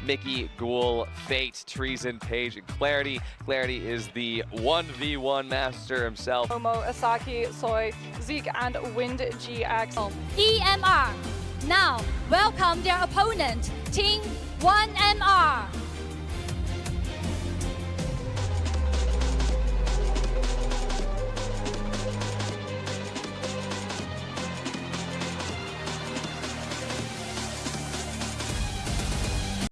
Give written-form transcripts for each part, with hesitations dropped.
Mickey, Ghoul, Fate, Treason, Page, and Clarity. Clarity is the 1v1 master himself. Momo, Asaki, Soy, Zeke, and Wind GX. EMR. Now, welcome their opponent, Team 1MR.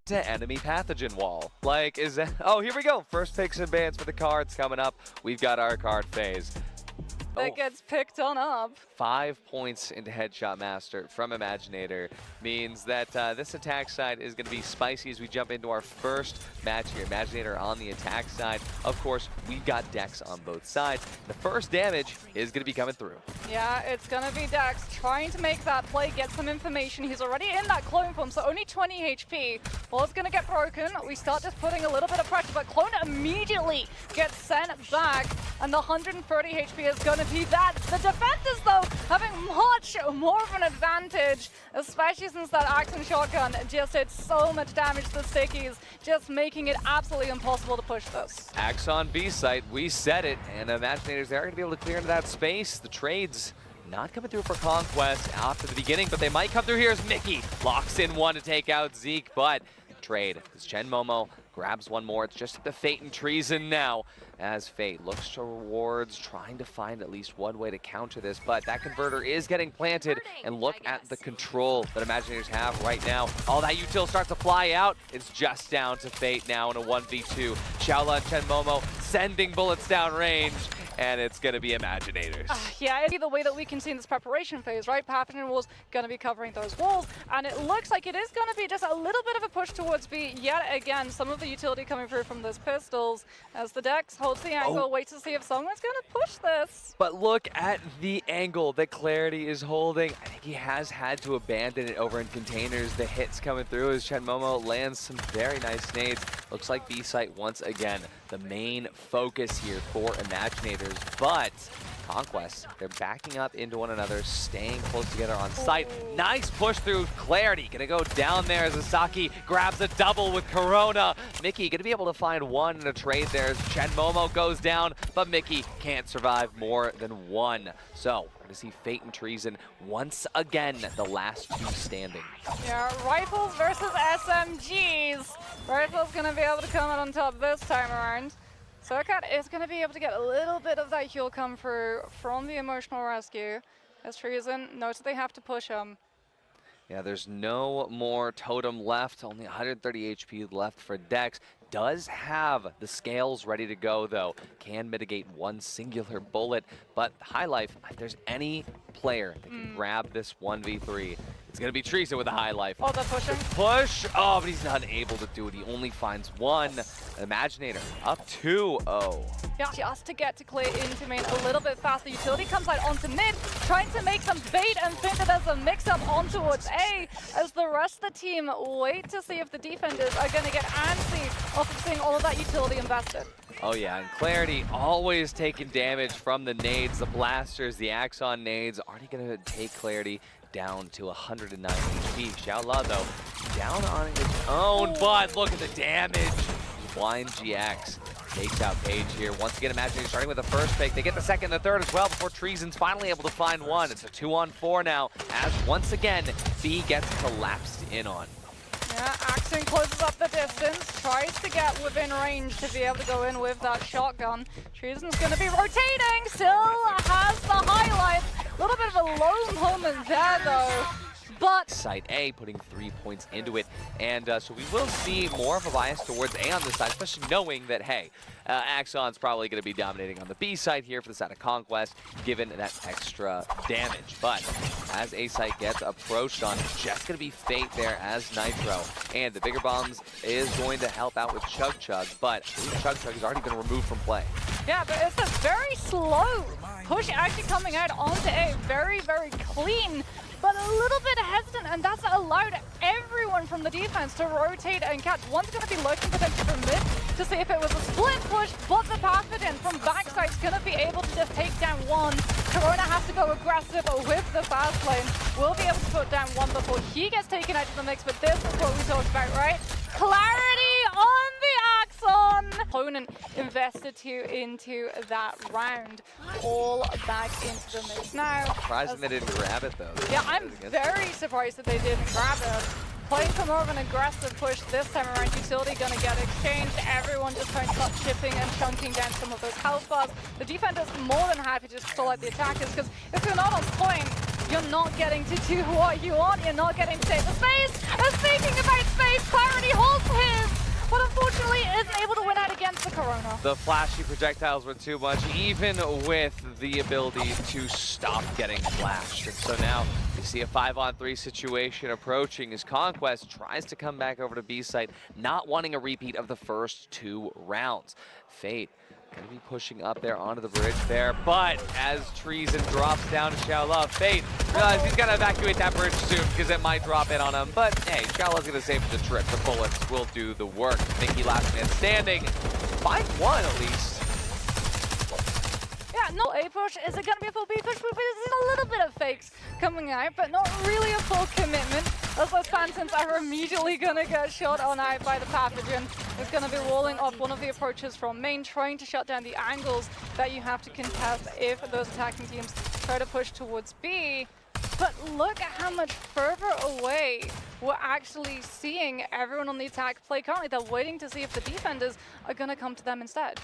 To enemy pathogen wall. Like, is that? Oh, here we go. First picks and bans for the cards coming up. We've got our card phase. That gets picked on up. 5 points into Headshot Master from imaginator means that this attack side is going to be spicy as we jump into our first match here. Imaginator on the attack side. Of course, we've got Dex on both sides. The first damage is going to be coming through. Yeah, it's going to be Dex trying to make that play, get some information. He's already in that clone form, so only 20 HP. Well, it's going to get broken. We start just putting a little bit of pressure, but clone immediately gets sent back, and the 130 HP is going to be that. The defenders, though, having much more of an advantage, especially since that Axon shotgun just did so much damage to the stickies, just making it absolutely impossible to push this. Axon B site, we said it, and imaginators, they're going to be able to clear into that space. The trades not coming through for Conquest after the beginning, but they might come through here as Mickey locks in one to take out Zeke, but trade as Chen Momo grabs one more. It's just the Fate and Treason now as Fate looks towards trying to find at least one way to counter this, but that converter is getting planted, and look at the control that Imaginators have right now. All that util starts to fly out. It's just down to Fate now in a 1v2. Xiaola and Chen Momo sending bullets down range, and it's going to be Imaginators. Yeah, it'd be the way that we can see in this preparation phase, right? Pathogen Wall's going to be covering those walls, and it looks like it is going to be just a little bit of a push towards B yet again. Some of the utility coming through from those pistols as the Dex holds the angle, waits to see if someone's going to push this. But look at the angle that Clarity is holding. I think he has had to abandon it over in containers. The hits coming through as Chen Momo lands some very nice nades. Looks like B-site once again the main focus here for Imaginators, but Conquest, they're backing up into one another, staying close together on site. Nice push through Clarity. Gonna go down there as Asaki grabs a double with Corona. Mickey gonna be able to find one in a trade there as Chen Momo goes down, but Mickey can't survive more than one. So we're gonna see Fate and Treason once again, the last two standing. Yeah, rifles versus SMGs. Rifles gonna be able to come out on top this time around. Surcat is going to be able to get a little bit of that heal come through from the emotional rescue. As Treason knows that they have to push him. Yeah, there's no more totem left, only 130 HP left for Dex. Does have the scales ready to go, though. Can mitigate one singular bullet, but High Life, if there's any player that can grab this 1v3, it's going to be Treason with a High Life. Oh, they're pushing. Push! Oh, but he's not able to do it. He only finds one. Imaginator up 2-0. Yeah, just to get to clear into main a little bit faster. Utility comes out onto mid, trying to make some bait and think that there's a mix-up on towards A, as the rest of the team wait to see if the defenders are going to get antsy off of seeing all of that utility invested. Oh yeah, and Clarity always taking damage from the nades, the blasters, the Axon nades. Already going to take Clarity down to 109 HP. Xiaola, though, down on his own, but look at the damage. Blind GX takes out Page here. Once again, Imaginary starting with the first pick. They get the second and the third as well before Treason's finally able to find one. It's a 2-on-4 now, as once again, B gets collapsed in on. Yeah, Axon closes up the distance, tries to get within range to be able to go in with that shotgun. Treason's going to be rotating, still has the highlight. A little bit of a low moment there, though. But Site A putting 3 points into it, and so we will see more of a bias towards A on this side, especially knowing that, hey, Axon's probably going to be dominating on the B side here for the side of Conquest, given that extra damage. But as A site gets approached on, it's just going to be Fate there as Nitro, and the bigger bombs is going to help out with Chug Chug, but Chug Chug has already been removed from play. yeah, but it's a very slow push actually coming out onto A. Very, very clean, but a little bit hesitant, and that's allowed everyone from the defense to rotate and catch. One's going to be looking potentially from mid to see if it was a split push, but the Pathogen from backside's going to be able to just take down one. Corona has to go aggressive with the fast lane. We'll be able to put down one before he gets taken out of the mix, but this is what we talked about, right? Clarity opponent invested into that round. All back into the mix now. Surprising they didn't grab it though. Yeah, I'm very surprised that they didn't grab it. Playing for more of an aggressive push this time around, utility gonna get exchanged. Everyone just trying to start chipping and chunking down some of those health bars. The defender's more than happy to just stall out the attackers, because if you're not on point, you're not getting to do what you want. You're not getting to take the space. And speaking about space, Clarity holds his, but unfortunately isn't able to win out against the Corona. The flashy projectiles were too much, even with the ability to stop getting flashed. And so now we see a 5-on-3 situation approaching as Conquest tries to come back over to B site, not wanting a repeat of the first 2 rounds. Fate gonna be pushing up there onto the bridge there, but as Treason drops down to Xiaola, Fate realizes he's gonna evacuate that bridge soon because it might drop in on him. But hey, Xiaola's gonna save the trip. The bullets will do the work. Mickey last man standing. 5-1 at least. Yeah, no A push. Is it going to be a full B push? We've seen a little bit of fakes coming out, but not really a full commitment. As those Phantoms are immediately going to get shot on out by the Pathogen. It's going to be walling off one of the approaches from main, trying to shut down the angles that you have to contest if those attacking teams try to push towards B. But look at how much further away we're actually seeing everyone on the attack play currently. They're waiting to see if the defenders are going to come to them instead.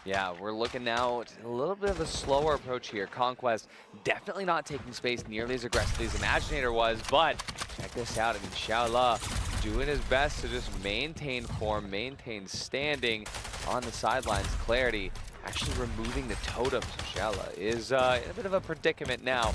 Yeah, we're looking now at a little bit of a slower approach here. Conquest definitely not taking space nearly as aggressively as Imaginator was, but check this out. I mean, Xiaola doing his best to just maintain form, maintain standing on the sidelines. Clarity actually removing the totem. So Xiaola is in a bit of a predicament now.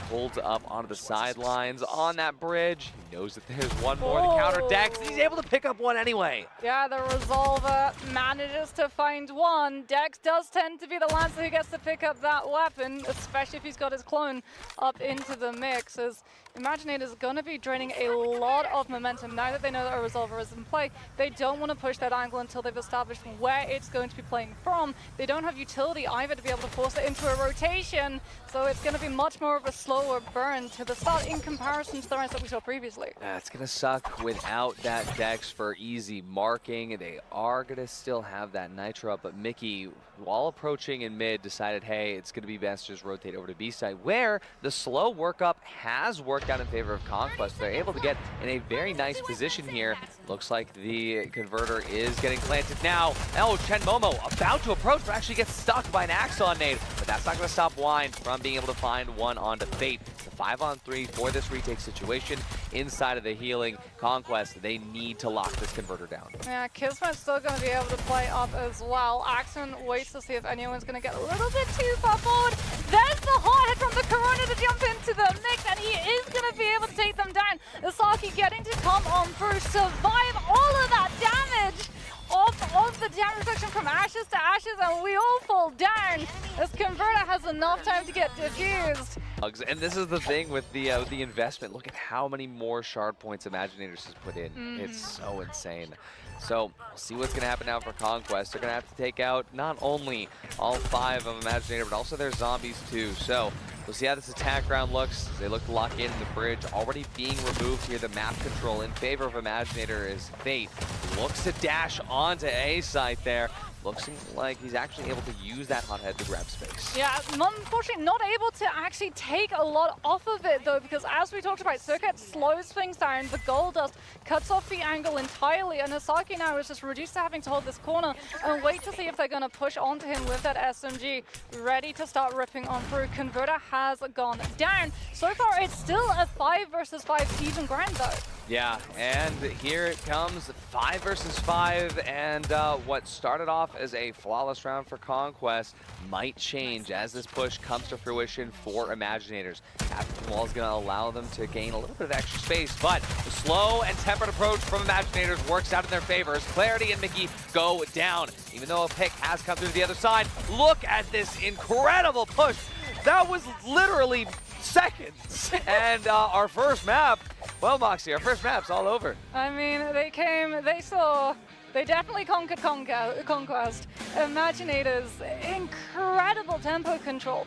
Holds up onto the sidelines on that bridge. He knows that there's one more to counter Dex. He's able to pick up one anyway. Yeah, the Resolver manages to find one. Dex does tend to be the Lancer who gets to pick up that weapon, especially if he's got his clone up into the mix, as Imaginator's gonna be draining a lot of momentum now that they know that a Resolver is in play. They don't want to push that angle until they've established where it's going to be playing from. They don't have utility either to be able to force it into a rotation, so it's gonna be much more of a slower burn to the start in comparison to the rest that we saw previously. It's gonna suck without that Dex for easy marking. They are gonna still have that Nitro up, but Mickey, while approaching in mid, decided, hey, it's gonna be best to just rotate over to B side, where the slow workup has worked out in favor of Conquest. They're able to get in a very nice position here. Looks like the converter is getting planted now. Oh, Chen Momo about to approach, but actually gets stuck by an Axon nade. But that's not gonna stop Wine from being able to find one onto Fate. It's a 5-on-3 for this retake situation. Inside of the healing Conquest, they need to lock this converter down. Yeah, Kismet's still going to be able to play up as well. Axon waits to see if anyone's going to get a little bit too far forward. There's the hot hit from the Corona to jump into the mix, and he is going to be able to take them down. Isaki getting to come on through, survive all of that damage of the damage reduction from ashes to ashes, and we all fall down as Converter has enough time to get diffused. And this is the thing with the investment. Look at how many more shard points Imaginators has put in. It's so insane. So we'll see what's going to happen now for Conquest. They're going to have to take out not only all 5 of Imaginator, but also their zombies too. So we'll see how this attack round looks. They look to lock in the bridge. Already being removed here. The map control in favor of Imaginator is Fate. Looks to dash onto A site there. Looks like he's actually able to use that hothead to grab space. Yeah, unfortunately not able to actually take a lot off of it though, because as we talked about, Circuit slows things down, the gold dust cuts off the angle entirely, and Asaki now is just reduced to having to hold this corner and wait to see if they're going to push onto him with that SMG, ready to start ripping on through. Converter has gone down. So far it's still a 5 versus 5 even ground though. Yeah, and here it comes, 5 versus 5, and what started off as a flawless round for Conquest might change as this push comes to fruition for Imaginators. Captain Wall is going to allow them to gain a little bit of extra space, but the slow and tempered approach from Imaginators works out in their favor as Clarity and Mickey go down. Even though a pick has come through the other side, look at this incredible push. That was literally seconds. And our first map, well, Moxie, our first map's all over. I mean, they came, they saw, they definitely conquered Conquest. Imaginators, incredible tempo control.